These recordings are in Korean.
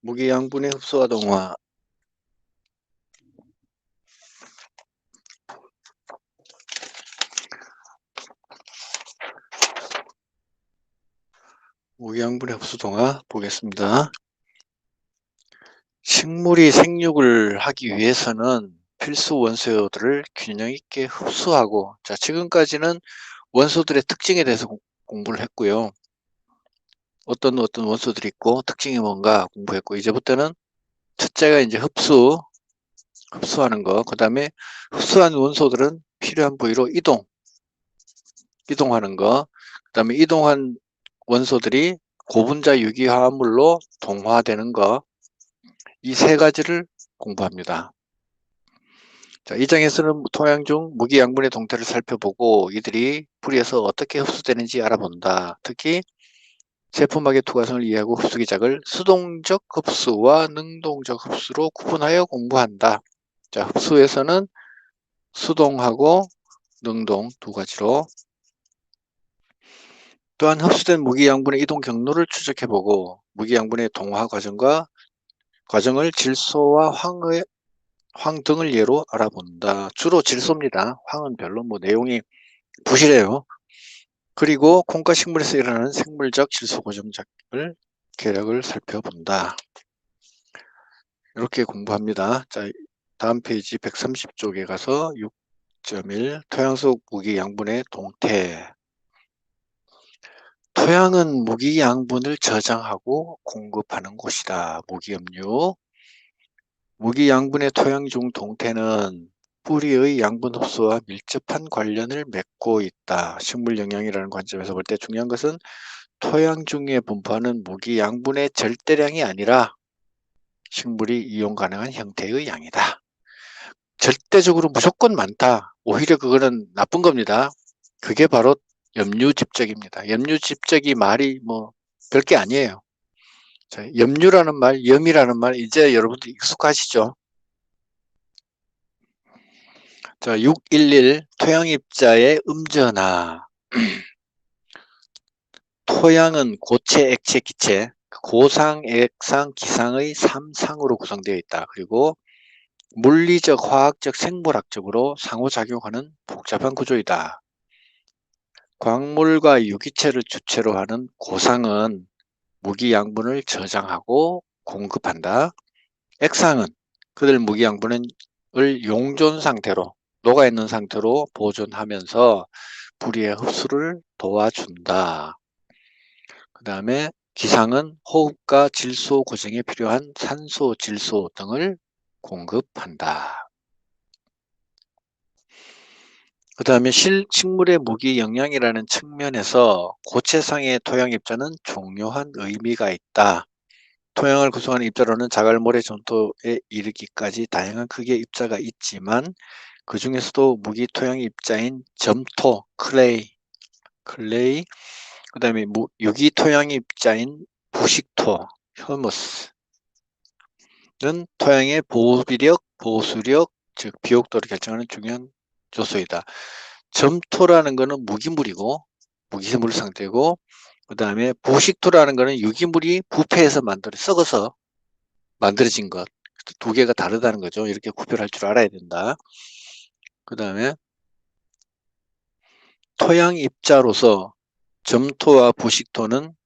무기양분의 흡수와 동화. 무기양분의 흡수 동화 보겠습니다. 식물이 생육을 하기 위해서는 필수 원소들을 균형 있게 흡수하고, 자, 지금까지는 원소들의 특징에 대해서 공부를 했고요. 어떤 원소들이 있고 특징이 뭔가 공부했고, 이제부터는 첫째가 이제 흡수하는 거, 그 다음에 흡수한 원소들은 필요한 부위로 이동하는 거, 그 다음에 이동한 원소들이 고분자 유기화합물로 동화되는 거, 이 세 가지를 공부합니다. 자, 이 장에서는 토양 중 무기양분의 동태를 살펴보고 이들이 뿌리에서 어떻게 흡수되는지 알아본다. 특히 세포막의 투과성을 이해하고 흡수기작을 수동적 흡수와 능동적 흡수로 구분하여 공부한다. 자, 흡수에서는 수동하고 능동 두 가지로, 또한 흡수된 무기양분의 이동 경로를 추적해보고 무기양분의 동화 과정을 질소와 황 등을 예로 알아본다. 주로 질소입니다. 황은 별로 내용이 부실해요. 그리고 콩과 식물에서 일어나는 생물적 질소 고정작을 계략을 살펴본다. 이렇게 공부합니다. 자, 다음 페이지 130쪽에 가서 6.1 토양 속 무기 양분의 동태. 토양은 무기 양분을 저장하고 공급하는 곳이다. 무기염류. 무기 양분의 토양 중 동태는 뿌리의 양분 흡수와 밀접한 관련을 맺고 있다. 식물 영양이라는 관점에서 볼 때 중요한 것은 토양 중에 분포하는 무기 양분의 절대량이 아니라 식물이 이용 가능한 형태의 양이다. 절대적으로 무조건 많다. 오히려 그거는 나쁜 겁니다. 그게 바로 염류집적입니다. 염류집적이 말이 별게 아니에요. 자, 염류라는 말, 염이라는 말 이제 여러분들 익숙하시죠? 자, 611 토양입자의 음전화. 토양은 고체, 액체, 기체, 고상, 액상, 기상의 3상으로 구성되어 있다. 그리고 물리적, 화학적, 생물학적으로 상호작용하는 복잡한 구조이다. 광물과 유기체를 주체로 하는 고상은 무기 양분을 저장하고 공급한다. 액상은 그들 무기 양분을 용존 상태로, 녹아있는 상태로 보존하면서 뿌리의 흡수를 도와준다. 그 다음에 기상은 호흡과 질소 고정에 필요한 산소, 질소 등을 공급한다. 그 다음에 식물의 무기 영양이라는 측면에서 고체상의 토양 입자는 중요한 의미가 있다. 토양을 구성하는 입자로는 자갈, 모래, 점토에 이르기까지 다양한 크기의 입자가 있지만 그 중에서도 무기 토양 입자인 점토, 클레이, 그 다음에 유기 토양 입자인 부식토, 휴머스는 토양의 보비력, 보수력, 즉 비옥도를 결정하는 중요한 요소이다. 점토라는 것은 무기물이고 무기물 상태고, 그 다음에 부식토라는 것은 유기물이 부패해서 썩어서 만들어진 것. 두 개가 다르다는 거죠. 이렇게 구별할 줄 알아야 된다. 그 다음에 토양 입자로서 점토와 부식토는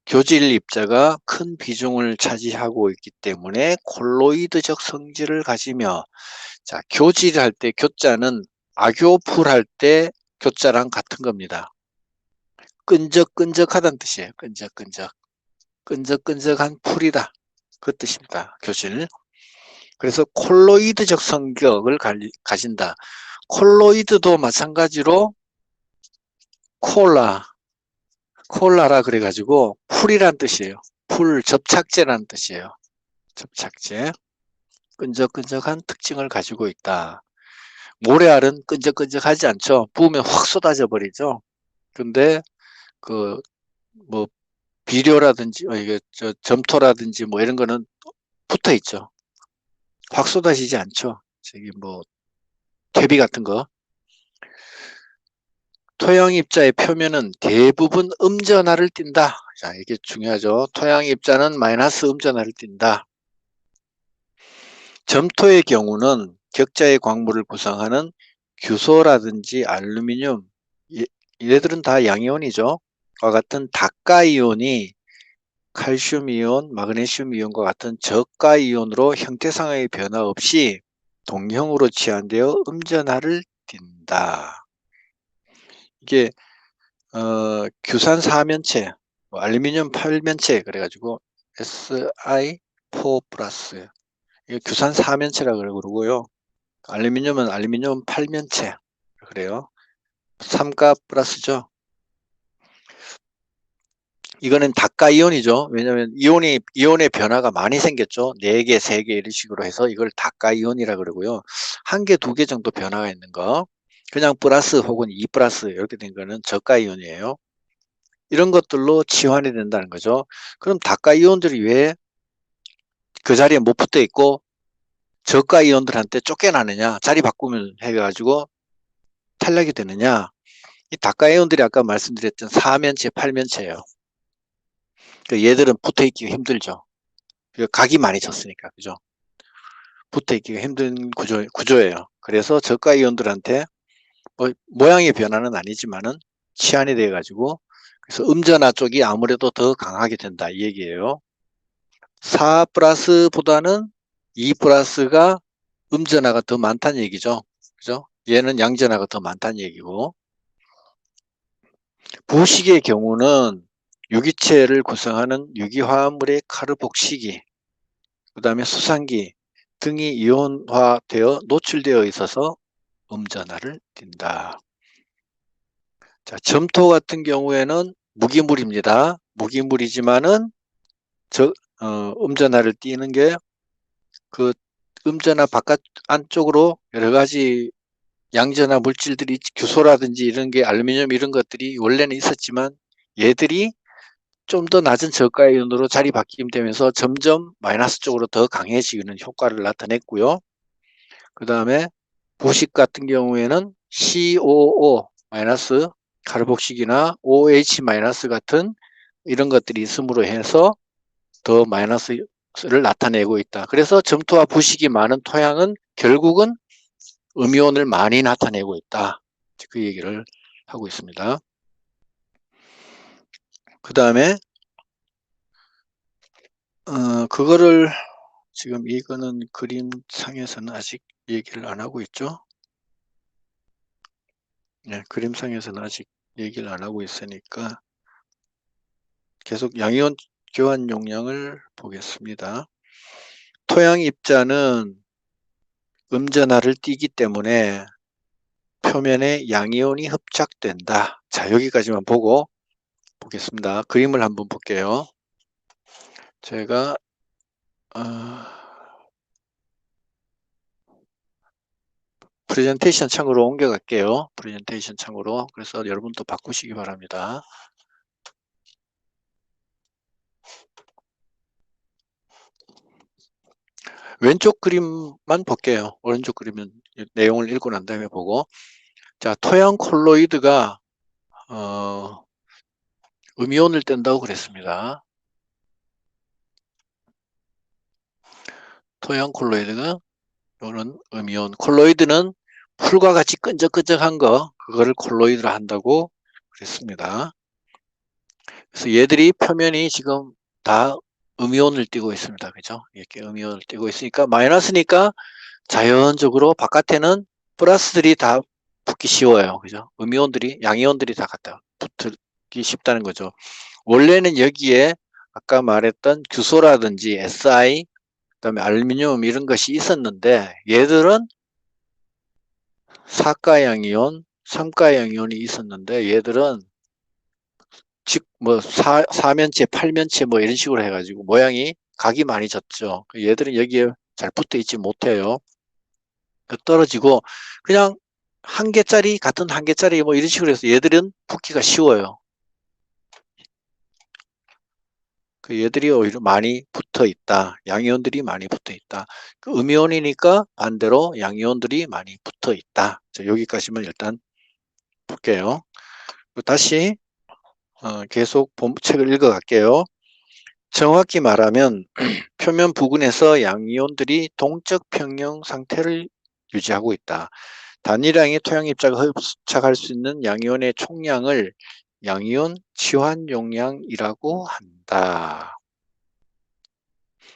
교질 입자가 큰 비중을 차지하고 있기 때문에 콜로이드적 성질을 가지며, 자, 교질할 때 교자는 악교풀 할 때 교자랑 같은 겁니다. 끈적끈적하다는 뜻이에요. 끈적끈적한 풀이다. 그 뜻입니다. 교질. 그래서 콜로이드적 성격을 가진다. 콜로이드도 마찬가지로 콜라라 그래가지고 풀이란 뜻이에요. 접착제라는 뜻이에요. 접착제. 끈적끈적한 특징을 가지고 있다. 모래알은 끈적끈적하지 않죠. 부으면 확 쏟아져 버리죠. 근데 비료라든지 이게 점토라든지 이런 거는 붙어 있죠. 확 쏟아지지 않죠. 저기 퇴비 같은 거. 토양 입자의 표면은 대부분 음전하를 띈다. 자, 이게 중요하죠. 토양 입자는 마이너스 음전하를 띈다. 점토의 경우는 격자의 광물을 구성하는 규소라든지 알루미늄, 얘들은 다 양이온이죠. 과 같은 다가이온이 칼슘 이온, 마그네슘 이온과 같은 저가 이온으로 형태상의 변화 없이 동형으로 치환되어 음전하를 띈다. 이게 규산 4면체, 알루미늄 8면체 그래가지고 Si4 플러스, 이게 규산 4면체라 그러고요. 알루미늄은 알루미늄 8면체 그래요. 3가 플러스죠. 이거는 다가이온이죠. 왜냐하면 이온의 변화가 많이 생겼죠. 4개, 3개 이런 식으로 해서 이걸 다가이온이라 그러고요. 1개, 2개 정도 변화가 있는 거, 그냥 플러스 혹은 2 플러스 이렇게 된 거는 저가이온이에요. 이런 것들로 치환이 된다는 거죠. 그럼 다가이온들이 왜 그 자리에 못 붙어 있고 저가이온들한테 쫓겨나느냐, 자리 바꾸면 해가지고 탈락이 되느냐. 이 다가이온들이 아까 말씀드렸던 4면체, 8면체예요. 얘들은 붙어 있기가 힘들죠. 각이 많이 졌으니까, 그죠? 붙어 있기가 힘든 구조예요. 그래서 저가 이온들한테 모양의 변화는 아니지만은 치환이 돼가지고, 그래서 음전화 쪽이 아무래도 더 강하게 된다 이 얘기예요. 4 플러스보다는 2 플러스가 음전화가 더 많다는 얘기죠. 그죠? 얘는 양전화가 더 많다는 얘기고, 부식의 경우는 유기체를 구성하는 유기화합물의 카르복식이, 그 다음에 수산기 등이 이온화되어 노출되어 있어서 음전하를 띈다. 자, 점토 같은 경우에는 무기물입니다. 무기물이지만은 음전하를 띠는 게 그 음전하 바깥 안쪽으로 여러 가지 양전하 물질들이 규소라든지 이런 게 알루미늄 이런 것들이 원래는 있었지만 얘들이 좀 더 낮은 저가이온으로 자리 바뀜 되면서 점점 마이너스 쪽으로 더 강해지는 효과를 나타냈고요. 그 다음에 부식 같은 경우에는 COO 마이너스 카르복식이나 OH 마이너스 같은 이런 것들이 있음으로 해서 더 마이너스를 나타내고 있다. 그래서 점토와 부식이 많은 토양은 결국은 음이온을 많이 나타내고 있다. 그 얘기를 하고 있습니다. 그 다음에 그거를 지금 이거는 그림상에서는 아직 얘기를 안 하고 있죠. 네, 그림상에서는 아직 얘기를 안 하고 있으니까 계속 양이온 교환 용량을 보겠습니다. 토양 입자는 음전하를 띠기 때문에 표면에 양이온이 흡착된다. 자, 여기까지만 보고 보겠습니다. 그림을 한번 볼게요. 제가 프레젠테이션 창으로 옮겨갈게요. 프레젠테이션 창으로. 그래서 여러분도 바꾸시기 바랍니다. 왼쪽 그림만 볼게요. 오른쪽 그림은 내용을 읽고 난 다음에 보고. 자, 토양 콜로이드가 음이온을 뗀다고 그랬습니다. 토양 콜로이드가 이런 음이온. 콜로이드는 풀과 같이 끈적끈적한 거, 그거를 콜로이드라 한다고 그랬습니다. 그래서 얘들이 표면이 지금 다 음이온을 띠고 있습니다. 그죠? 이렇게 음이온을 띠고 있으니까 마이너스니까 자연적으로 바깥에는 플러스들이 다 붙기 쉬워요. 그죠? 음이온들이, 양이온들이 다 갖다 붙기 쉽다는 거죠. 원래는 여기에 아까 말했던 규소라든지 Si, 그다음에 알루미늄 이런 것이 있었는데 얘들은 4가양이온, 3가양이온이 있었는데 얘들은 즉 뭐 4면체, 8면체 뭐 이런 식으로 해가지고 모양이 각이 많이 졌죠. 얘들은 여기에 잘 붙어 있지 못해요. 떨어지고 그냥 한 개짜리 같은 한 개짜리 뭐 이런 식으로 해서 얘들은 붙기가 쉬워요. 그 얘들이 오히려 많이 붙어 있다. 양이온들이 많이 붙어 있다. 그 음이온이니까 반대로 양이온들이 많이 붙어 있다. 자, 여기까지만 일단 볼게요. 다시 계속 책을 읽어 갈게요. 정확히 말하면 표면 부근에서 양이온들이 동적 평형 상태를 유지하고 있다. 단일량의 토양 입자가 흡착할 수 있는 양이온의 총량을 양이온 치환 용량이라고 한다.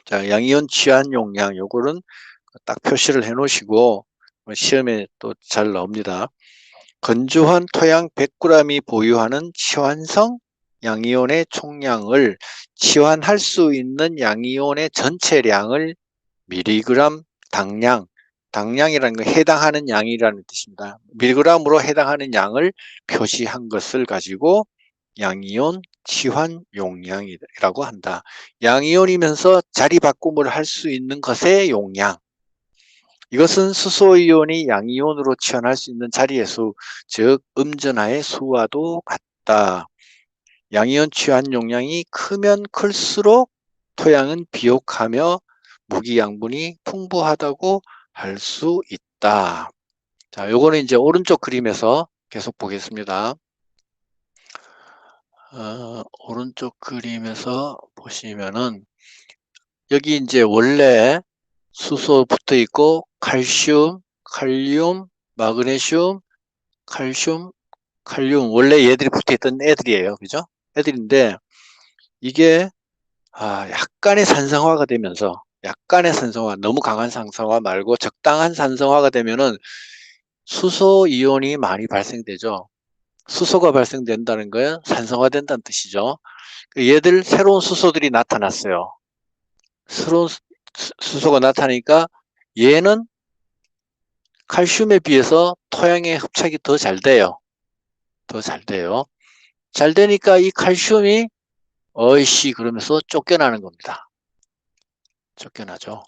자, 양이온 치환 용량, 요거는 딱 표시를 해 놓으시고 시험에 또 잘 나옵니다. 건조한 토양 100g이 보유하는 치환성 양이온의 총량을 치환할 수 있는 양이온의 전체량을 미리그램 당량, 당량이라는 건 해당하는 양이라는 뜻입니다. 미리그램으로 해당하는 양을 표시한 것을 가지고 양이온 치환 용량이라고 한다. 양이온이면서 자리 바꿈을 할 수 있는 것의 용량. 이것은 수소이온이 양이온으로 치환할 수 있는 자리의 수, 즉 음전하의 수와도 같다. 양이온 치환 용량이 크면 클수록 토양은 비옥하며 무기 양분이 풍부하다고 할 수 있다. 자, 요거는 이제 오른쪽 그림에서 계속 보겠습니다. 오른쪽 그림에서 보시면은 여기 이제 원래 수소 붙어 있고 칼슘, 칼륨, 마그네슘, 칼슘, 칼륨 원래 얘들이 붙어 있던 애들이에요. 그죠? 애들인데 이게 약간의 산성화가 되면서 약간의 산성화, 너무 강한 산성화 말고 적당한 산성화가 되면은 수소 이온이 많이 발생되죠. 수소가 발생된다는 거는 산성화된다는 뜻이죠. 얘들 새로운 수소들이 나타났어요. 새로운 수소가 나타나니까 얘는 칼슘에 비해서 토양에 흡착이 더 잘 돼요. 더 잘 돼요. 잘 되니까 이 칼슘이 어이씨 그러면서 쫓겨나는 겁니다. 쫓겨나죠.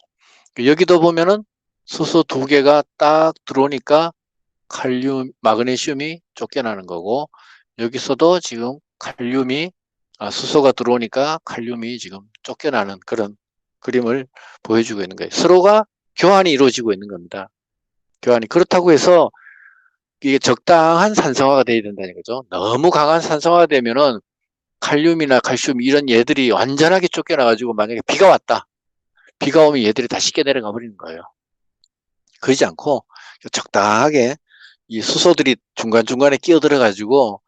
여기도 보면은 수소 2개가 딱 들어오니까 칼륨, 마그네슘이 쫓겨나는 거고 여기서도 지금 칼륨이 수소가 들어오니까 칼륨이 지금 쫓겨나는 그런 그림을 보여주고 있는 거예요. 서로가 교환이 이루어지고 있는 겁니다. 교환이 그렇다고 해서 이게 적당한 산성화가 돼야 된다는 거죠. 너무 강한 산성화가 되면은 칼륨이나 칼슘 이런 얘들이 완전하게 쫓겨나가지고 만약에 비가 왔다. 비가 오면 얘들이 다 쉽게 내려가 버리는 거예요. 그러지 않고 적당하게 이 수소들이 중간중간에 끼어들어가지고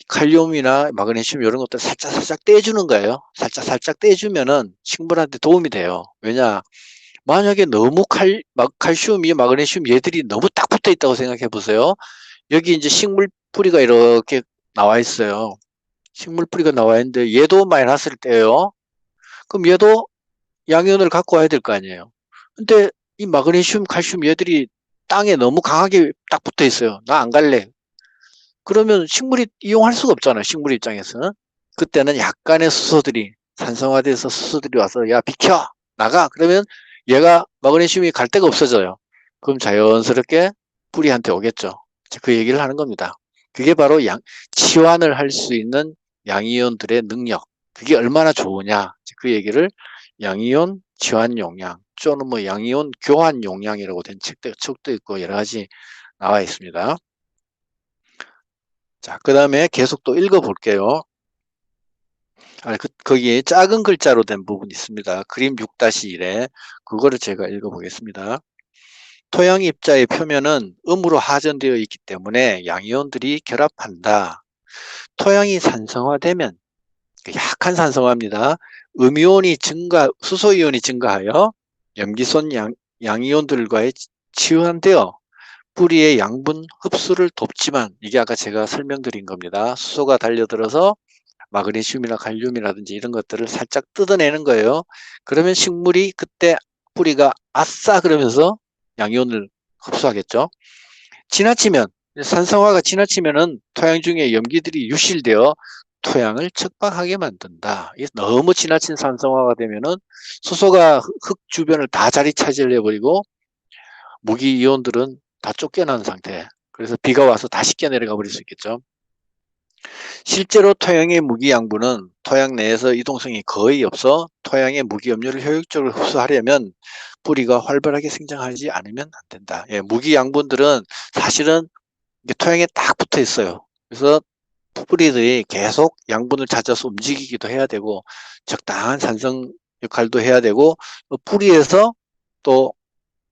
칼륨이나 마그네슘 이런 것들 살짝 떼주는 거예요. 살짝 떼주면은 식물한테 도움이 돼요. 왜냐? 만약에 너무 칼슘이 마그네슘 얘들이 너무 딱 붙어 있다고 생각해 보세요. 여기 이제 식물 뿌리가 이렇게 나와 있어요. 식물 뿌리가 나와 있는데 얘도 마이너스를 떼요. 그럼 얘도 양이온을 갖고 와야 될 거 아니에요. 근데 이 마그네슘, 칼슘 얘들이 땅에 너무 강하게 딱 붙어 있어요. 나 안 갈래. 그러면 식물이 이용할 수가 없잖아요. 식물 입장에서는. 그때는 약간의 수소들이 산성화돼서 수소들이 와서 야 비켜 나가 그러면 얘가 마그네슘이 갈 데가 없어져요. 그럼 자연스럽게 뿌리한테 오겠죠. 그 얘기를 하는 겁니다. 그게 바로 치환을 할 수 있는 양이온들의 능력. 그게 얼마나 좋으냐. 그 얘기를 양이온 치환 용량 또는 뭐 양이온 교환 용량이라고 된 책도 있고 여러 가지 나와 있습니다. 자, 그 다음에 계속 또 읽어볼게요. 거기에 작은 글자로 된 부분이 있습니다. 그림 6-1에 그거를 제가 읽어보겠습니다. 토양 입자의 표면은 음으로 하전되어 있기 때문에 양이온들이 결합한다. 토양이 산성화되면 약한 산성화입니다. 음이온이 수소이온이 증가하여 염기손 양이온들과의 치환되어 뿌리의 양분 흡수를 돕지만 이게 아까 제가 설명드린 겁니다. 수소가 달려들어서 마그네슘이나 칼륨이라든지 이런 것들을 살짝 뜯어내는 거예요. 그러면 식물이 그때 뿌리가 아싸 그러면서 양이온을 흡수하겠죠. 지나치면 산성화가 지나치면은 토양 중에 염기들이 유실되어 토양을 척박하게 만든다. 너무 지나친 산성화가 되면은 수소가 흙 주변을 다 자리 차지를 해버리고 무기 이온들은 다 쫓겨난 상태. 그래서 비가 와서 다 씻겨 내려가 버릴 수 있겠죠. 실제로 토양의 무기 양분은 토양 내에서 이동성이 거의 없어 토양의 무기 염료를 효율적으로 흡수하려면 뿌리가 활발하게 생장하지 않으면 안 된다. 무기 양분들은 사실은 토양에 딱 붙어 있어요. 그래서 뿌리들이 계속 양분을 찾아서 움직이기도 해야 되고 적당한 산성 역할도 해야 되고 뿌리에서 또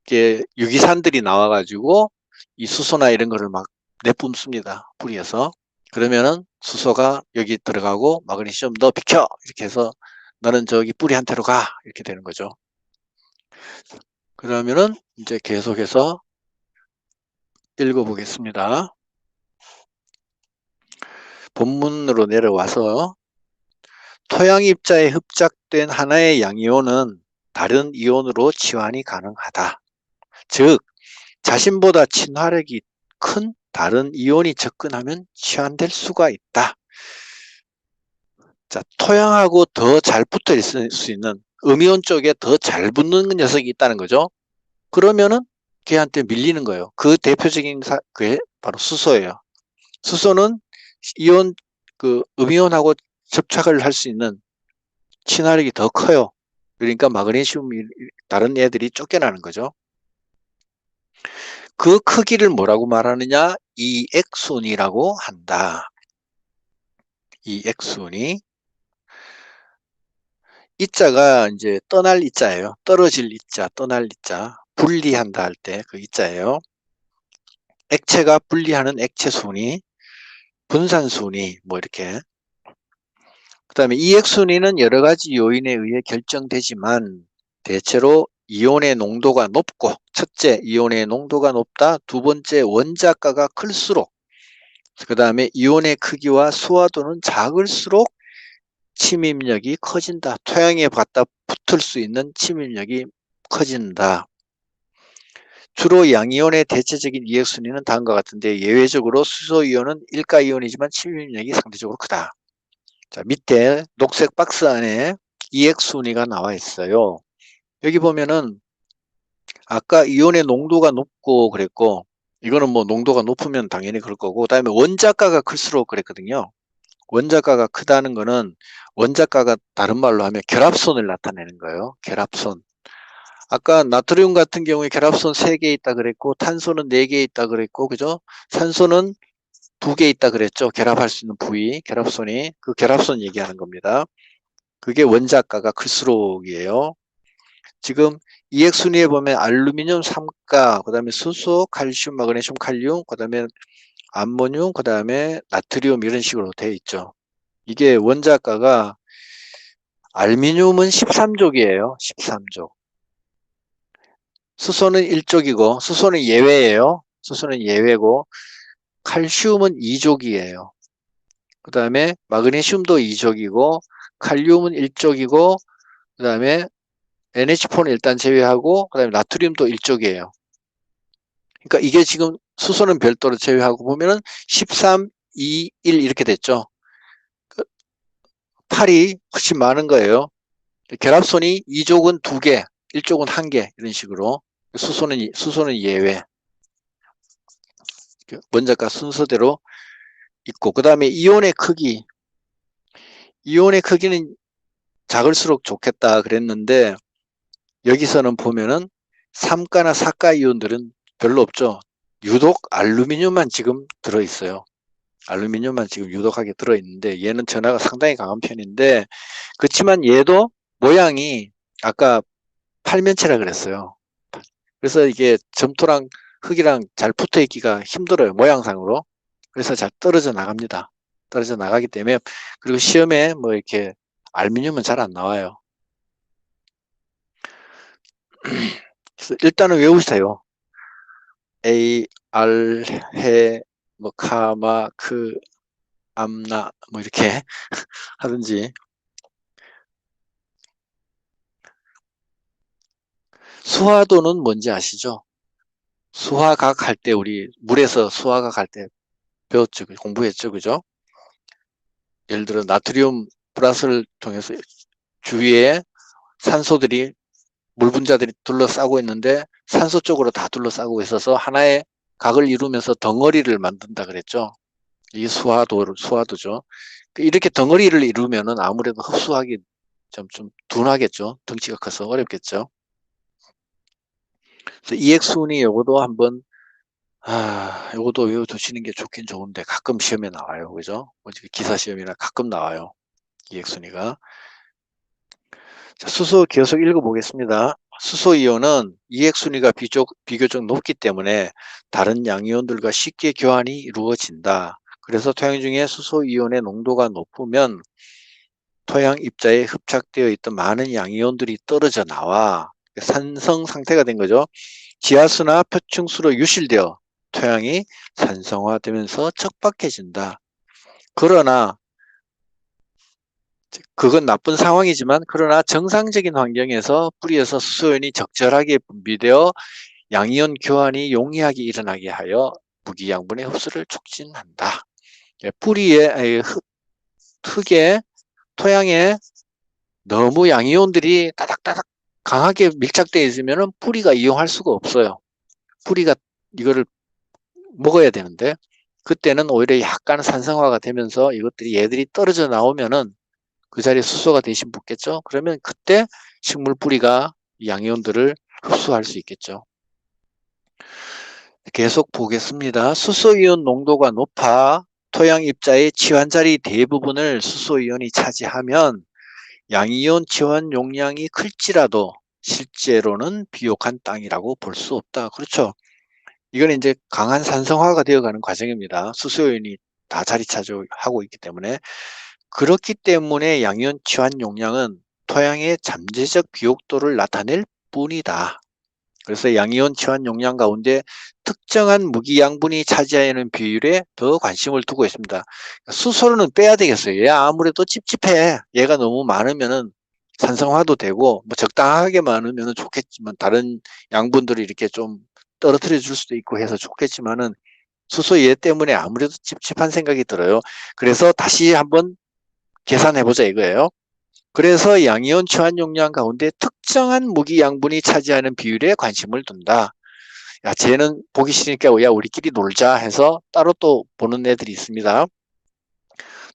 이게 유기산들이 나와가지고 이 수소나 이런 거를 막 내뿜습니다. 뿌리에서. 그러면은 수소가 여기 들어가고 마그네슘 너 비켜 이렇게 해서 너는 저기 뿌리한테로 가 이렇게 되는 거죠. 그러면은 이제 계속해서 읽어보겠습니다. 본문으로 내려와서 토양 입자에 흡착된 하나의 양이온은 다른 이온으로 치환이 가능하다. 즉 자신보다 친화력이 큰 다른 이온이 접근하면 치환될 수가 있다. 자, 토양하고 더 잘 붙어 있을 수 있는 음이온 쪽에 더 잘 붙는 녀석이 있다는 거죠. 그러면은 걔한테 밀리는 거예요. 그 대표적인 그게 바로 수소예요. 수소는 이온 음이온하고 접착을 할 수 있는 친화력이 더 커요. 그러니까 마그네슘 다른 애들이 쫓겨나는 거죠. 그 크기를 뭐라고 말하느냐? 이액순위라고 한다. 이액순위. 이자가 이제 떠날 이자예요. 떨어질 이자, 떠날 이자. 분리한다 할 때 그 이자예요. 액체가 분리하는 액체 순위, 분산 순위 뭐 이렇게. 그다음에 이액순위는 여러 가지 요인에 의해 결정되지만 대체로 이온의 농도가 높고 첫째 이온의 농도가 높다. 두 번째 원자가가 클수록 그 다음에 이온의 크기와 수화도는 작을수록 침입력이 커진다. 토양에 갖다 붙을 수 있는 침입력이 커진다. 주로 양이온의 대체적인 이액순위는 다음과 같은데 예외적으로 수소이온은 일가이온이지만 침입력이 상대적으로 크다. 자, 밑에 녹색 박스 안에 이액순위가 나와 있어요. 여기 보면은 아까 이온의 농도가 높고 그랬고 이거는 뭐 농도가 높으면 당연히 그럴 거고 그다음에 원자가가 클수록 그랬거든요. 원자가가 크다는 거는 원자가가 다른 말로 하면 결합선을 나타내는 거예요. 결합선. 아까 나트륨 같은 경우에 결합선 3개 있다 그랬고 탄소는 4개 있다 그랬고 그죠? 산소는 2개 있다 그랬죠. 결합할 수 있는 부위, 결합선이. 그 결합선 얘기하는 겁니다. 그게 원자가가 클수록이에요. 지금 이액순위에 보면 알루미늄 3가, 그 다음에 수소, 칼슘, 마그네슘, 칼륨, 그 다음에 암모늄, 그 다음에 나트륨 이런 식으로 되어 있죠. 이게 원자가가 알루미늄은 13족이에요. 13족. 수소는 1족이고 수소는 예외예요. 수소는 예외고 칼슘은 2족이에요. 그 다음에 마그네슘도 2족이고 칼륨은 1족이고 그 다음에 NH4는 일단 제외하고 그 다음에 나트륨도 1족이에요. 그러니까 이게 지금 수소는 별도로 제외하고 보면은 13, 2, 1 이렇게 됐죠. 8이 훨씬 많은 거예요. 결합선이 2족은 2개, 1족은 1개 이런 식으로 수소는 예외. 원자가 순서대로 있고 그 다음에 이온의 크기. 이온의 크기는 작을수록 좋겠다 그랬는데 여기서는 보면은 3가나 4가 이온들은 별로 없죠. 유독 알루미늄만 지금 들어있어요. 알루미늄만 지금 유독하게 들어있는데 얘는 전하가 상당히 강한 편인데 그렇지만 얘도 모양이 아까 팔면체라 그랬어요. 그래서 이게 점토랑 흙이랑 잘 붙어있기가 힘들어요. 모양상으로. 그래서 잘 떨어져 나갑니다. 떨어져 나가기 때문에 그리고 시험에 뭐 이렇게 알루미늄은 잘 안 나와요. 그래서 일단은 외우세요. A, R, 해, 뭐 카마, 크, 암나 뭐 이렇게 하든지. 수화도는 뭔지 아시죠? 수화각 할 때 우리 물에서 수화각 할 때 배웠죠, 공부했죠, 그죠? 예를 들어 나트륨 플러스를 통해서 주위에 산소들이 물 분자들이 둘러싸고 있는데 산소 쪽으로 다 둘러싸고 있어서 하나의 각을 이루면서 덩어리를 만든다 그랬죠. 이게 수화도죠. 이렇게 덩어리를 이루면은 아무래도 흡수하기 좀 둔하겠죠. 덩치가 커서 어렵겠죠. 그래서 EX운이 요거도 한번 이것도 외워두시는 게 좋긴 좋은데 가끔 시험에 나와요. 그죠? 기사 시험이나 가끔 나와요. 이액순위가. 자, 수소 계속 읽어보겠습니다. 수소이온은 이액순위가 비교적 높기 때문에 다른 양이온들과 쉽게 교환이 이루어진다. 그래서 토양 중에 수소이온의 농도가 높으면 토양 입자에 흡착되어 있던 많은 양이온들이 떨어져 나와 산성 상태가 된 거죠. 지하수나 표층수로 유실되어 토양이 산성화되면서 척박해진다. 그러나 그건 나쁜 상황이지만 그러나 정상적인 환경에서 뿌리에서 수소연이 적절하게 분비되어 양이온 교환이 용이하게 일어나게 하여 무기양분의 흡수를 촉진한다. 뿌리에 흙에 토양에 너무 양이온들이 따닥따닥 강하게 밀착되어 있으면 뿌리가 이용할 수가 없어요. 뿌리가 이거를 먹어야 되는데 그때는 오히려 약간 산성화가 되면서 얘들이 떨어져 나오면은 그 자리에 수소가 대신 붙겠죠. 그러면 그때 식물 뿌리가 양이온들을 흡수할 수 있겠죠. 계속 보겠습니다. 수소이온 농도가 높아 토양 입자의 치환자리 대부분을 수소이온이 차지하면 양이온 치환 용량이 클지라도 실제로는 비옥한 땅이라고 볼 수 없다. 그렇죠. 이건 이제 강한 산성화가 되어가는 과정입니다. 수소이온이 다 자리 차지하고 있기 때문에. 그렇기 때문에 양이온 치환 용량은 토양의 잠재적 비옥도를 나타낼 뿐이다. 그래서 양이온 치환 용량 가운데 특정한 무기 양분이 차지하는 비율에 더 관심을 두고 있습니다. 수소는 빼야 되겠어요. 얘 아무래도 찝찝해. 얘가 너무 많으면은 산성화도 되고 뭐 적당하게 많으면 좋겠지만 다른 양분들이 이렇게 좀 떨어뜨려 줄 수도 있고 해서 좋겠지만은 수소 얘 때문에 아무래도 찝찝한 생각이 들어요. 그래서 다시 한번 계산해보자 이거예요. 그래서 양이온 치환 용량 가운데 특정한 무기 양분이 차지하는 비율에 관심을 둔다. 야, 쟤는 보기 싫으니까 야 우리끼리 놀자 해서 따로 또 보는 애들이 있습니다.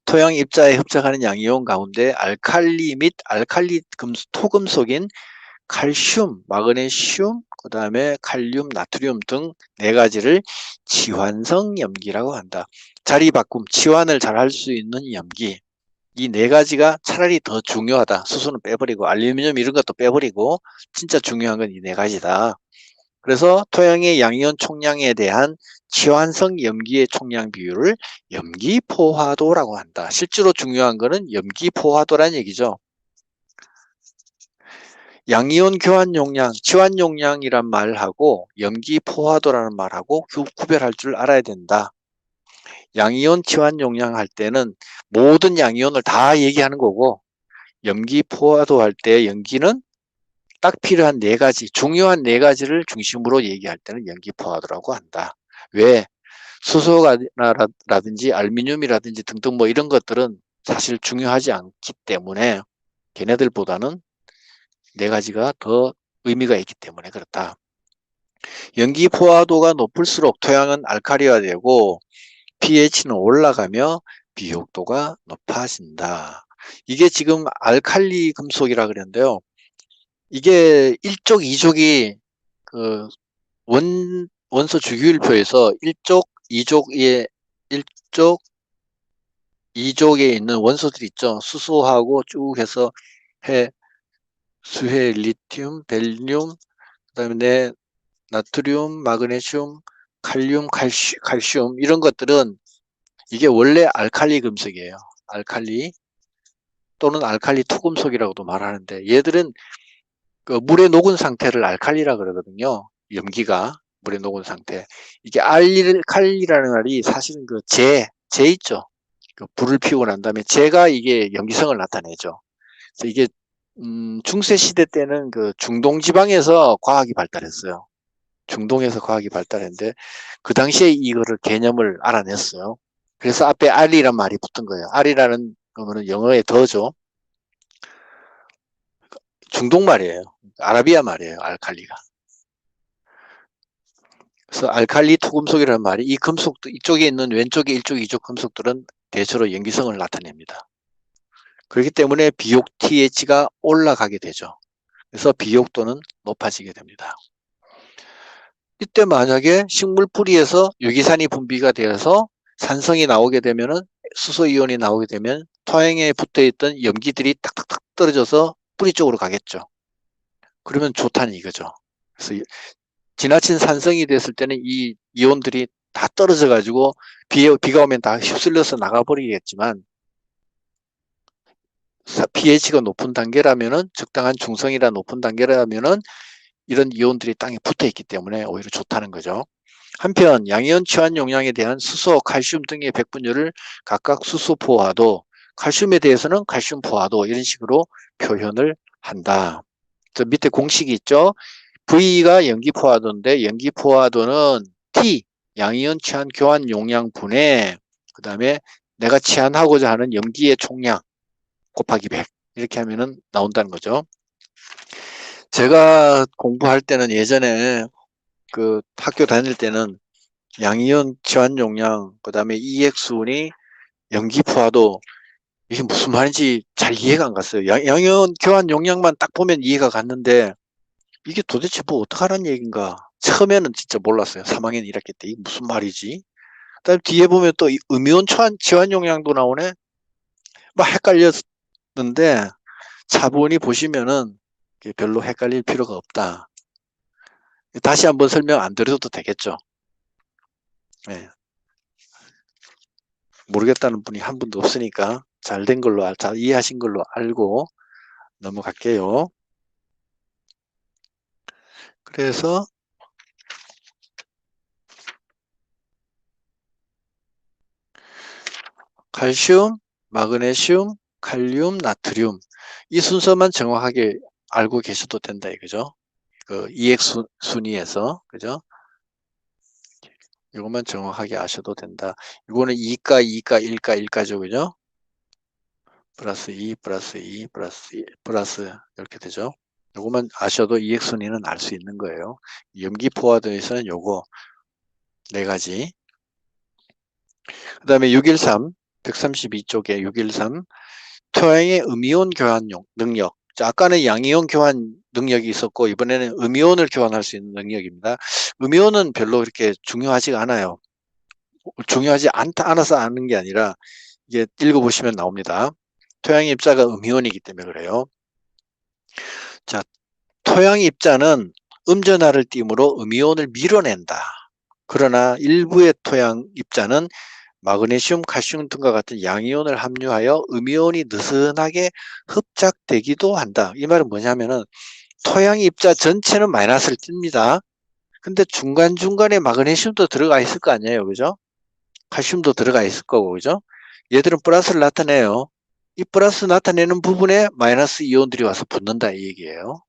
토양 입자에 흡착하는 양이온 가운데 알칼리 및 알칼리 토금속인 칼슘, 마그네슘, 그 다음에 칼륨, 나트륨 등 네 가지를 치환성 염기라고 한다. 자리 바꿈, 치환을 잘 할 수 있는 염기. 이 네 가지가 차라리 더 중요하다. 수소는 빼버리고 알루미늄 이런 것도 빼버리고 진짜 중요한 건 이 네 가지다. 그래서 토양의 양이온 총량에 대한 치환성 염기의 총량 비율을 염기 포화도라고 한다. 실제로 중요한 거는 염기 포화도란 얘기죠. 양이온 교환 용량, 치환 용량이란 말하고 염기 포화도라는 말하고 구별할 줄 알아야 된다. 양이온 치환 용량 할 때는 모든 양이온을 다 얘기하는 거고 염기 포화도 할 때 염기는 딱 필요한 네 가지, 중요한 네 가지를 중심으로 얘기할 때는 염기 포화도라고 한다. 왜? 수소라든지 알루미늄이라든지 등등 뭐 이런 것들은 사실 중요하지 않기 때문에 걔네들보다는 네 가지가 더 의미가 있기 때문에 그렇다. 염기 포화도가 높을수록 토양은 알칼리화되고 pH는 올라가며 비옥도가 높아진다. 이게 지금 알칼리 금속이라 그랬는데요. 이게 1족, 2족이 그 원소 주기율표에서 1족, 2족에 1족, 2족에 있는 원소들이 있죠. 수소하고 쭉 해서 수해, 리튬, 벨륨, 그다음에 나트륨, 마그네슘, 칼륨, 칼슘 이런 것들은 이게 원래 알칼리 금속이에요. 알칼리 또는 알칼리 토금속이라고도 말하는데 얘들은 그 물에 녹은 상태를 알칼리라 그러거든요. 염기가 물에 녹은 상태. 이게 알칼리라는 말이 사실은 그 재 있죠. 그 불을 피우고 난 다음에 재가 이게 염기성을 나타내죠. 그래서 이게 중세 시대 때는 그 중동 지방에서 과학이 발달했어요. 중동에서 과학이 발달했는데 그 당시에 이거를 개념을 알아냈어요. 그래서 앞에 알이란 말이 붙은 거예요. 알이라는 거는 영어의 더죠. 중동 말이에요. 아라비아 말이에요. 알칼리가. 그래서 알칼리 토금속이라는 말이 이 금속도 이쪽에 있는 왼쪽에 1족, 2족 금속들은 대체로 염기성을 나타냅니다. 그렇기 때문에 비옥 TH가 올라가게 되죠. 그래서 비옥도는 높아지게 됩니다. 이때 만약에 식물 뿌리에서 유기산이 분비가 되어서 산성이 나오게 되면은 수소이온이 나오게 되면 토양에 붙어있던 염기들이 딱딱딱 떨어져서 뿌리 쪽으로 가겠죠. 그러면 좋다는 이거죠. 그래서 지나친 산성이 됐을 때는 이 이온들이 다 떨어져 가지고 비가 오면 다 휩쓸려서 나가버리겠지만 pH가 높은 단계라면은 적당한 중성이라 높은 단계라면은 이런 이온들이 땅에 붙어 있기 때문에 오히려 좋다는 거죠. 한편 양이온 치환 용량에 대한 수소, 칼슘 등의 백분율을 각각 수소 포화도, 칼슘에 대해서는 칼슘 포화도 이런 식으로 표현을 한다. 저 밑에 공식이 있죠. V가 염기 포화도인데 염기 포화도는 T 양이온 치환 교환 용량 분의 그 다음에 내가 치환하고자 하는 염기의 총량 곱하기 100 이렇게 하면은 나온다는 거죠. 제가 공부할 때는 예전에 그 학교 다닐 때는 양이온 치환 용량 그 다음에 EX운이 염기 포화도 이게 무슨 말인지 잘 이해가 안 갔어요. 양이온 교환 용량만 딱 보면 이해가 갔는데 이게 도대체 뭐 어떡하라는 얘기인가. 처음에는 진짜 몰랐어요. 3학년 1학기 때 이게 무슨 말이지. 그다음 뒤에 보면 또 음이온 치환 용량도 나오네. 막 헷갈렸는데 차분히 보시면은 별로 헷갈릴 필요가 없다. 다시 한번 설명 안 드려도 되겠죠. 네. 모르겠다는 분이 한 분도 없으니까 잘 된 걸로, 잘 이해하신 걸로 알고 넘어갈게요. 그래서 칼슘, 마그네슘, 칼륨, 나트륨 이 순서만 정확하게 알고 계셔도 된다 이거죠. 그 EX 순위에서 그죠? 이것만 정확하게 아셔도 된다. 이거는 2가, 2가, 1가, 1가죠, 그죠? 플러스 2, 플러스 2, 플러스 2, 플러스 이렇게 되죠. 이것만 아셔도 EX 순위는 알 수 있는 거예요. 염기 포화도에서는 요거 네 가지. 그 다음에 613, 132쪽에 613 토양의 음이온 교환 능력. 자, 아까는 양이온 교환 능력이 있었고 이번에는 음이온을 교환할 수 있는 능력입니다. 음이온은 별로 그렇게 중요하지가 않아요. 중요하지 않아서 아는 게 아니라 이게 읽어보시면 나옵니다. 토양의 입자가 음이온이기 때문에 그래요. 자, 토양 입자는 음전하를 띠므로 음이온을 밀어낸다. 그러나 일부의 토양 입자는 마그네슘, 칼슘 등과 같은 양이온을 함유하여 음이온이 느슨하게 흡착되기도 한다. 이 말은 뭐냐면은 토양 입자 전체는 마이너스를 띱니다. 근데 중간중간에 마그네슘도 들어가 있을 거 아니에요. 그죠? 칼슘도 들어가 있을 거고, 그죠? 얘들은 플러스를 나타내요. 이 플러스 나타내는 부분에 마이너스 이온들이 와서 붙는다 이 얘기예요.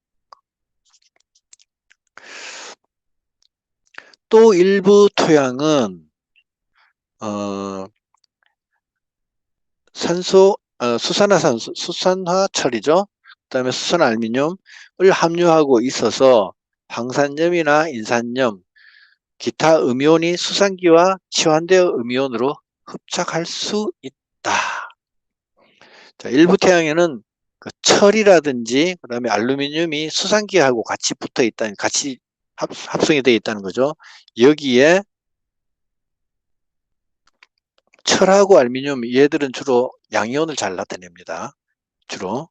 또 일부 토양은 수산화산소, 수산화철이죠. 그다음에 수산알미늄을 함유하고 있어서 황산염이나 인산염, 기타 음이온이 수산기와 치환되어 음이온으로 흡착할 수 있다. 자, 일부 태양에는 그 철이라든지 그다음에 알루미늄이 수산기하고 같이 붙어 있다는 같이 합성이 되어 있다는 거죠. 여기에 철하고 알루미늄 얘들은 주로 양이온을 잘 나타냅니다. 주로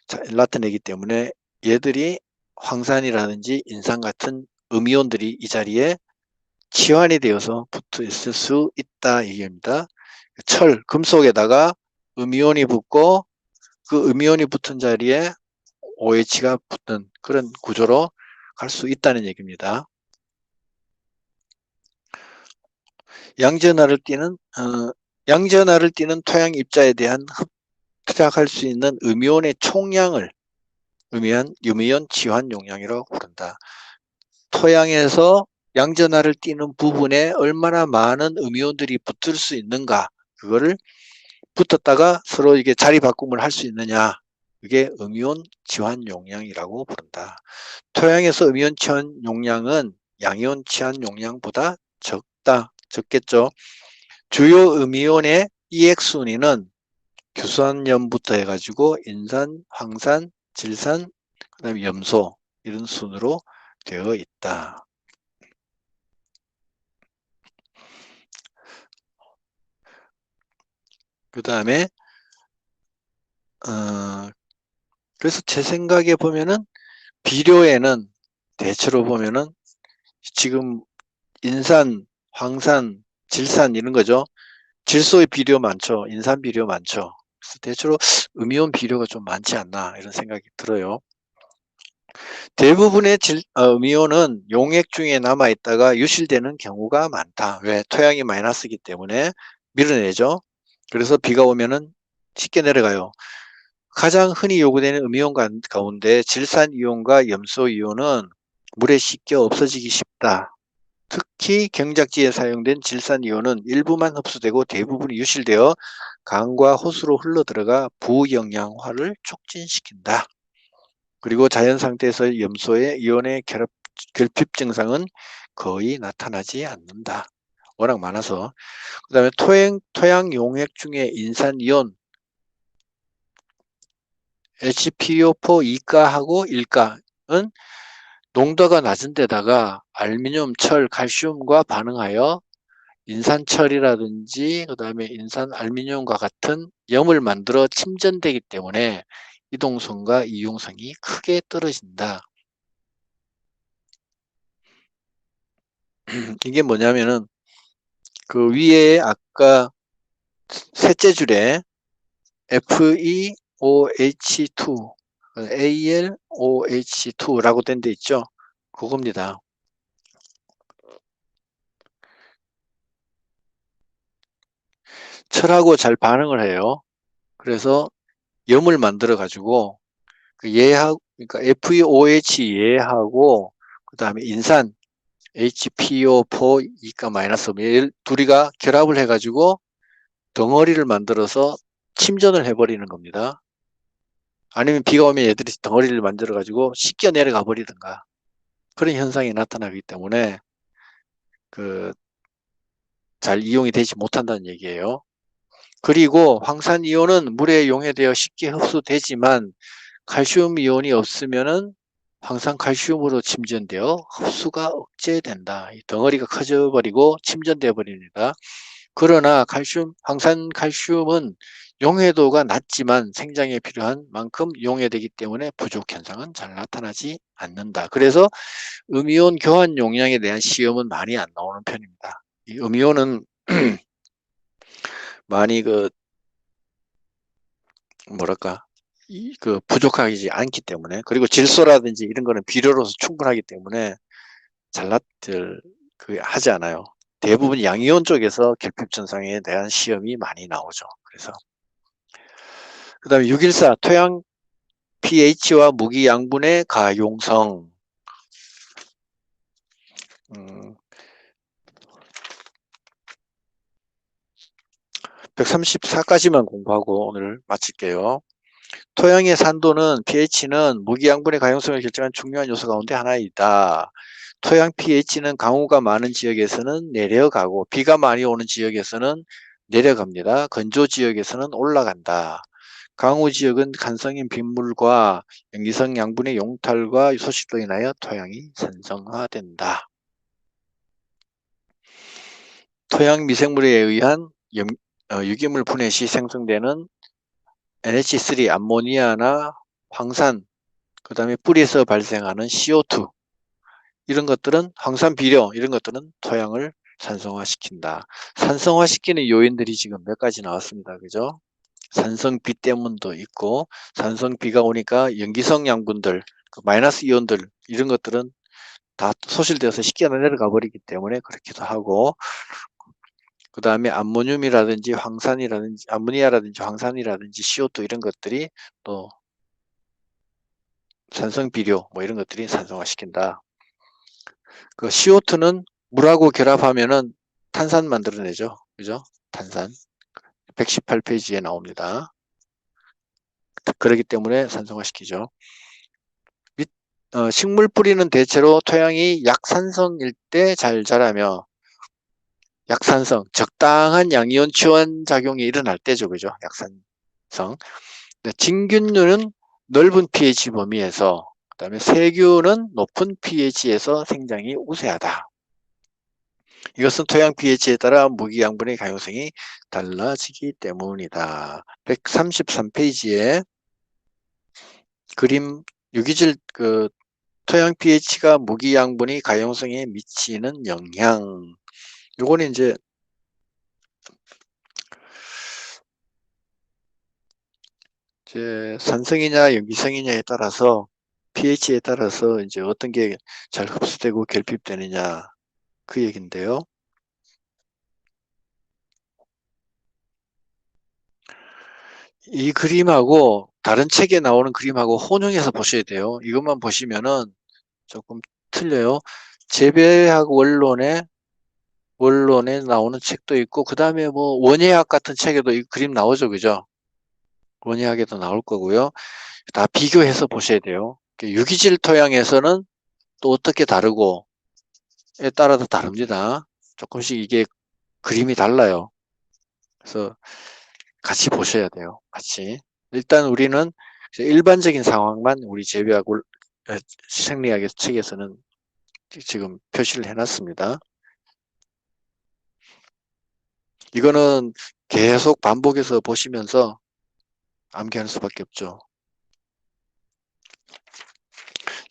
잘 나타내기 때문에 얘들이 황산이라든지 인산 같은 음이온들이 이 자리에 치환이 되어서 붙어 있을 수 있다 얘기입니다. 철, 금속에다가 음이온이 붙고 그 음이온이 붙은 자리에 OH가 붙는 그런 구조로 갈 수 있다는 얘기입니다. 양전하를 띠는 토양 입자에 대한 흡착할 수 있는 음이온의 총량을 음이온 치환 용량이라고 부른다. 토양에서 양전하를 띠는 부분에 얼마나 많은 음이온들이 붙을 수 있는가 그거를 붙었다가 서로 이게 자리 바꿈을 할 수 있느냐 그게 음이온 치환 용량이라고 부른다. 토양에서 음이온 치환 용량은 양이온 치환 용량보다 적겠죠. 주요 음이온의 EX 순위는 규산염부터 해가지고 인산, 황산, 질산, 그다음에 염소 이런 순으로 되어 있다. 그 다음에 그래서 제 생각에 보면은 비료에는 대체로 보면은 지금 인산, 황산, 질산 이런 거죠. 질소의 비료 많죠. 인산 비료 많죠. 그래서 대체로 음이온 비료가 좀 많지 않나 이런 생각이 들어요. 대부분의 음이온은 용액 중에 남아있다가 유실되는 경우가 많다. 왜? 토양이 마이너스이기 때문에 밀어내죠. 그래서 비가 오면은 쉽게 내려가요. 가장 흔히 요구되는 음이온 가운데 질산이온과 염소이온은 물에 쉽게 없어지기 쉽다. 특히 경작지에 사용된 질산이온은 일부만 흡수되고 대부분이 유실되어 강과 호수로 흘러들어가 부영양화를 촉진시킨다. 그리고 자연 상태에서 염소의 이온의 결핍 증상은 거의 나타나지 않는다. 워낙 많아서. 그 다음에 토양 용액 중에 인산이온 HPO4 2가하고 1가는 농도가 낮은 데다가 알루미늄, 철, 칼슘과 반응하여 인산철이라든지 그 다음에 인산 알루미늄과 같은 염을 만들어 침전되기 때문에 이동성과 이용성이 크게 떨어진다. 이게 뭐냐면은 그 위에 아까 셋째 줄에 FeOH2, AlOH2라고 된 데 있죠. 그겁니다. 철하고 잘 반응을 해요. 그래서 염을 만들어 가지고 그 얘하고 그러니까 FeOH 얘하고 그다음에 인산 HPO4 2가 마이너스 둘이가 결합을 해가지고 덩어리를 만들어서 침전을 해버리는 겁니다. 아니면 비가 오면 얘들이 덩어리를 만들어가지고 씻겨 내려가 버리든가 그런 현상이 나타나기 때문에 그 잘 이용이 되지 못한다는 얘기예요. 그리고 황산이온은 물에 용해되어 쉽게 흡수되지만 칼슘 이온이 없으면은 항상 칼슘으로 침전되어 흡수가 억제된다. 이 덩어리가 커져 버리고 침전되어 버립니다. 그러나 황산 칼슘은 용해도가 낮지만 생장에 필요한 만큼 용해되기 때문에 부족 현상은 잘 나타나지 않는다. 그래서 음이온 교환 용량에 대한 시험은 많이 안 나오는 편입니다. 이 음이온은 많이 뭐랄까 부족하지 않기 때문에 그리고 질소라든지 이런 거는 비료로서 충분하기 때문에 잘났들 하지 않아요. 대부분 양이온 쪽에서 결핍 증상에 대한 시험이 많이 나오죠. 그래서 그다음에 614 토양 pH와 무기 양분의 가용성 134까지만 공부하고 오늘 마칠게요. 토양의 산도는 pH는 무기 양분의 가용성을 결정하는 중요한 요소 가운데 하나이다. 토양 pH는 강우가 많은 지역에서는 내려가고 비가 많이 오는 지역에서는 내려갑니다. 건조 지역에서는 올라간다. 강우 지역은 간성인 빗물과 염기성 양분의 용탈과 소실로 인하여 토양이 산성화된다. 토양 미생물에 의한 유기물 분해 시 생성되는 NH3, 암모니아나 황산, 그 다음에 뿌리에서 발생하는 CO2 이런 것들은 황산 비료 이런 것들은 토양을 산성화시킨다. 산성화시키는 요인들이 지금 몇 가지 나왔습니다. 그죠? 산성비 때문도 있고 산성비가 오니까 염기성 양분들, 마이너스 이온들 이런 것들은 다 소실되어서 쉽게 내려가 버리기 때문에 그렇기도 하고 그 다음에 암모늄이라든지 황산이라든지 암모니아라든지 황산이라든지 CO2 이런 것들이 또 산성비료 뭐 이런 것들이 산성화시킨다. 그 CO2는 물하고 결합하면은 탄산 만들어내죠. 그죠? 탄산. 118페이지에 나옵니다. 그렇기 때문에 산성화시키죠. 식물 뿌리는 대체로 토양이 약산성일 때 잘 자라며 약산성, 적당한 양이온 치원 작용이 일어날 때죠. 그죠? 약산성. 진균류는 넓은 pH 범위에서 그다음에 세균은 높은 pH에서 생장이 우세하다. 이것은 토양 pH에 따라 무기 양분의 가용성이 달라지기 때문이다. 133페이지에 그림 유기질 토양 pH가 무기 양분의 가용성에 미치는 영향. 요거는 이제 산성이냐 염기성이냐에 따라서 pH에 따라서 이제 어떤 게 잘 흡수되고 결핍되느냐 그 얘긴데요. 이 그림하고 다른 책에 나오는 그림하고 혼용해서 보셔야 돼요. 이것만 보시면은 조금 틀려요. 재배학 원론에 나오는 책도 있고 그 다음에 뭐 원예학 같은 책에도 이 그림 나오죠, 그죠? 원예학에도 나올 거고요. 다 비교해서 보셔야 돼요. 유기질 토양에서는 또 어떻게 다르고에 따라서 다릅니다. 조금씩 이게 그림이 달라요. 그래서 같이 보셔야 돼요. 같이. 일단 우리는 일반적인 상황만 우리 생리학의 책에서는 지금 표시를 해놨습니다. 이거는 계속 반복해서 보시면서 암기하는 수밖에 없죠.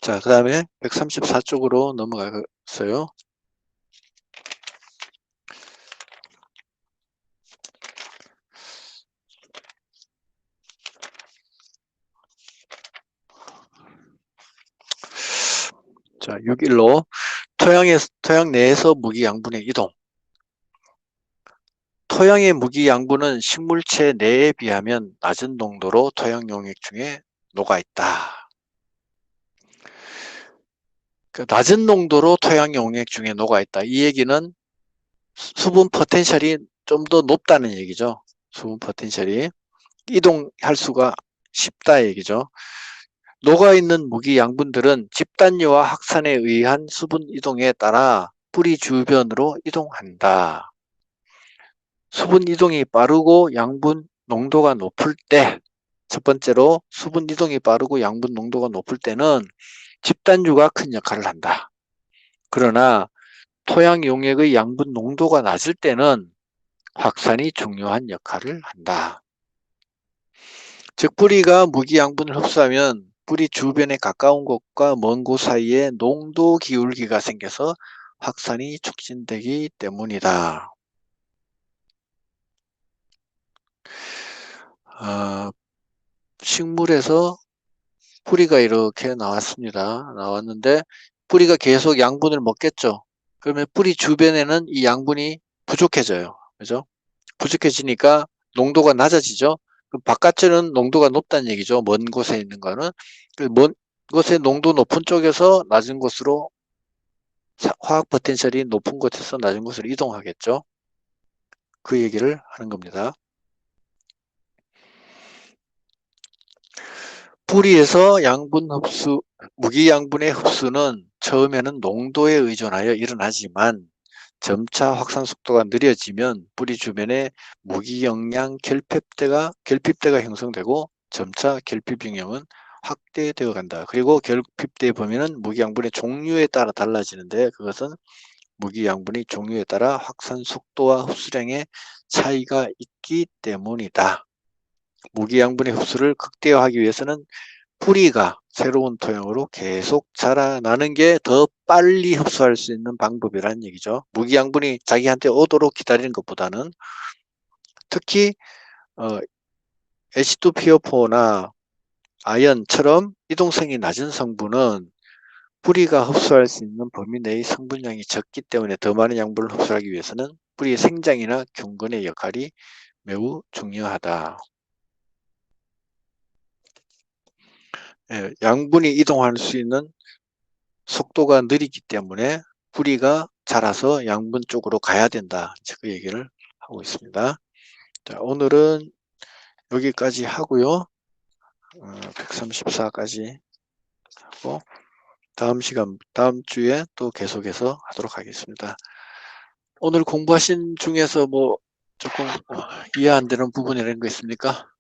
자, 그 다음에 134쪽으로 넘어가겠어요. 자, 6일로 토양 내에서 무기 양분의 이동. 토양의 무기 양분은 식물체 내에 비하면 낮은 농도로 토양 용액 중에 녹아 있다. 낮은 농도로 토양 용액 중에 녹아 있다. 이 얘기는 수분 포텐셜이 좀 더 높다는 얘기죠. 수분 포텐셜이 이동할 수가 쉽다 얘기죠. 녹아있는 무기 양분들은 집단유와 확산에 의한 수분 이동에 따라 뿌리 주변으로 이동한다. 수분 이동이 빠르고 양분 농도가 높을 때, 첫 번째로 수분 이동이 빠르고 양분 농도가 높을 때는 집단유가 큰 역할을 한다. 그러나 토양 용액의 양분 농도가 낮을 때는 확산이 중요한 역할을 한다. 즉 뿌리가 무기 양분을 흡수하면 뿌리 주변에 가까운 곳과 먼 곳 사이에 농도 기울기가 생겨서 확산이 촉진되기 때문이다. 식물에서 뿌리가 이렇게 나왔습니다. 나왔는데 뿌리가 계속 양분을 먹겠죠. 그러면 뿌리 주변에는 이 양분이 부족해져요. 그죠? 부족해지니까 농도가 낮아지죠. 그럼 바깥에는 농도가 높다는 얘기죠. 먼 곳에 있는 거는. 먼 곳의 농도 높은 쪽에서 낮은 곳으로 화학 포텐셜이 높은 곳에서 낮은 곳으로 이동하겠죠. 그 얘기를 하는 겁니다. 뿌리에서 무기 양분의 흡수는 처음에는 농도에 의존하여 일어나지만 점차 확산 속도가 느려지면 뿌리 주변에 무기영양 결핍대가 형성되고 점차 결핍 영역은 확대되어 간다. 그리고 결핍대 범위는 무기양분의 종류에 따라 달라지는데 그것은 무기양분의 종류에 따라 확산 속도와 흡수량의 차이가 있기 때문이다. 무기양분의 흡수를 극대화하기 위해서는 뿌리가 새로운 토양으로 계속 자라나는 게 더 빨리 흡수할 수 있는 방법이라는 얘기죠. 무기양분이 자기한테 오도록 기다리는 것보다는 특히 H2PO4나 아연처럼 이동성이 낮은 성분은 뿌리가 흡수할 수 있는 범위 내의 성분량이 적기 때문에 더 많은 양분을 흡수하기 위해서는 뿌리의 생장이나 균근의 역할이 매우 중요하다. 양분이 이동할 수 있는 속도가 느리기 때문에 뿌리가 자라서 양분 쪽으로 가야 된다. 그 얘기를 하고 있습니다. 자, 오늘은 여기까지 하고요. 134까지 하고 다음 주에 또 계속해서 하도록 하겠습니다. 오늘 공부하신 중에서 뭐 조금 이해 안 되는 부분이라는 거 있습니까?